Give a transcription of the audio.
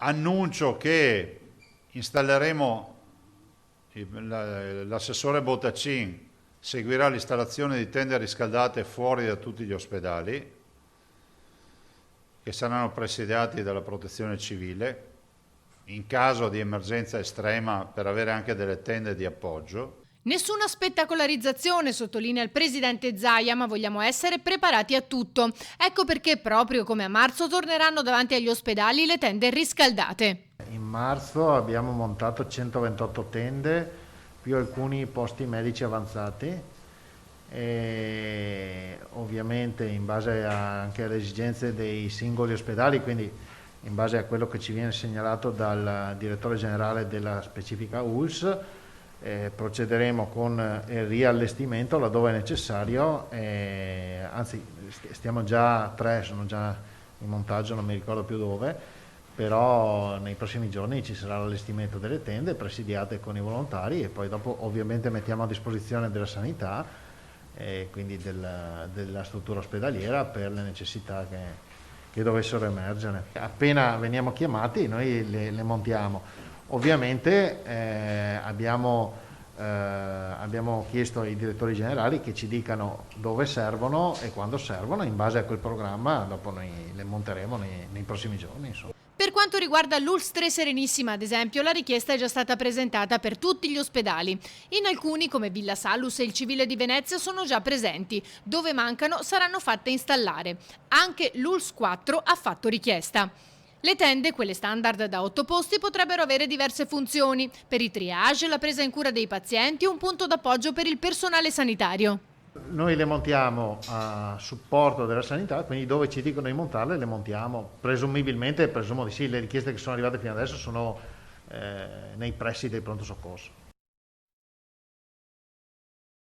Annuncio che installeremo, l'assessore Bottacin seguirà l'installazione di tende riscaldate fuori da tutti gli ospedali, che saranno presidiati dalla protezione civile, in caso di emergenza estrema per avere anche delle tende di appoggio. Nessuna spettacolarizzazione, sottolinea il presidente Zaia, ma vogliamo essere preparati a tutto. Ecco perché proprio come a marzo torneranno davanti agli ospedali le tende riscaldate. In marzo abbiamo montato 128 tende più alcuni posti medici avanzati e ovviamente in base anche alle esigenze dei singoli ospedali, quindi in base a quello che ci viene segnalato dal direttore generale della specifica ULS, procederemo con il riallestimento laddove è necessario, anzi stiamo già tre, sono già in montaggio, non mi ricordo più dove, però nei prossimi giorni ci sarà l'allestimento delle tende presidiate con i volontari e poi dopo ovviamente mettiamo a disposizione della sanità e quindi della struttura ospedaliera per le necessità che dovessero emergere. Appena veniamo chiamati noi le montiamo. Ovviamente abbiamo chiesto ai direttori generali che ci dicano dove servono e quando servono, in base a quel programma dopo noi le monteremo nei prossimi giorni, insomma. Per quanto riguarda l'ULSS 3 Serenissima, ad esempio, la richiesta è già stata presentata per tutti gli ospedali. In alcuni, come Villa Salus e il Civile di Venezia, sono già presenti. Dove mancano saranno fatte installare. Anche l'ULSS 4 ha fatto richiesta. Le tende, quelle standard da 8 posti, potrebbero avere diverse funzioni. Per i triage, la presa in cura dei pazienti e un punto d'appoggio per il personale sanitario. Noi le montiamo a supporto della sanità, quindi dove ci dicono di montarle le montiamo, presumibilmente, presumo di sì, le richieste che sono arrivate fino adesso sono nei pressi del pronto soccorso.